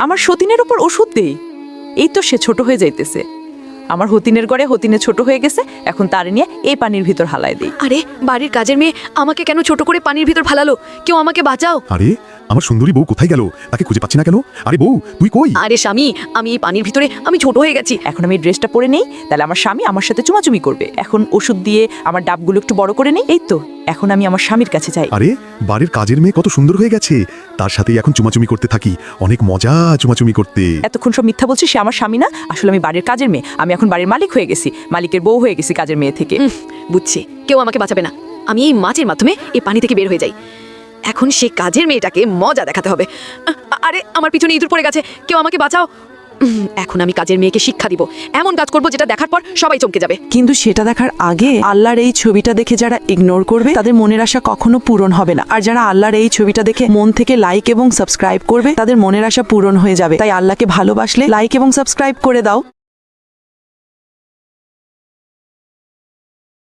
আমার সতীনের উপর ওষুধ দেই। এই তো সে ছোট হয়ে যাইতেছে। আমার হতিনের গড়ে হতিনে ছোট হয়ে গেছে, এখন তার নিয়ে এই পানির ভিতর হালায় দেই। আরে বাড়ির কাজের মেয়ে আমাকে কেন ছোট করে পানির ভিতর ফালালো? কেউ আমাকে বাঁচাও। আরে আমার সুন্দরী বউ কোথায় গেল? তাকে খুঁজে পাচ্ছি না কেন? আরে বউ তুই কই? আরে স্বামী, আমি এই পানির ভিতরে আমি ছোট হয়ে গেছি। এখন আমি ড্রেসটা পরে নেই, তাহলে আমার স্বামী আমার সাথে চুমাচুমি করবে। এখন ওষুধ দিয়ে আমার ডাবগুলো একটু বড় করে নেই। এই তো এখন আমি আমার স্বামীর কাছে যাই। আরে বাড়ির কাজের মেয়ে কত সুন্দর হয়ে গেছে, তার সাথেই এখন চুমাচুমি করতে থাকি। অনেক মজা চুমাচুমি করতে। এতক্ষণ সব মিথ্যা বলছি, সে আমার স্বামী না, আসলে আমি বাড়ির কাজের মেয়ে। আমি এখন বাড়ির মালিক হয়ে গেছি, মালিকের বউ হয়ে গেছি কাজের মেয়ে থেকে। বুঝছি, কেউ আমাকে বাঁচাবে না। আমি এই মাছের মাধ্যমে এই পানি থেকে বের হয়ে যাই। এখন সে কাজের মেয়েটাকে মজা দেখাতে হবে। আরে আমার পিছনে ইঁদুর পড়ে গেছে, কেউ আমাকে বাঁচাও। এখন আমি কাজের মেয়েকে শিক্ষা দিব, এমন কাজ করব যেটা দেখার পর সবাই চমকে যাবে। কিন্তু সেটা দেখার আগে আল্লাহর এই ছবিটা দেখে যারা ইগনোর করবে তাদের মনের আশা কখনো পূরণ হবে না। আর যারা আল্লাহর এই ছবিটা দেখে মন থেকে লাইক এবং সাবস্ক্রাইব করবে তাদের মনের আশা পূরণ হয়ে যাবে। তাই আল্লাহকে ভালোবাসলে লাইক এবং সাবস্ক্রাইব করে দাও।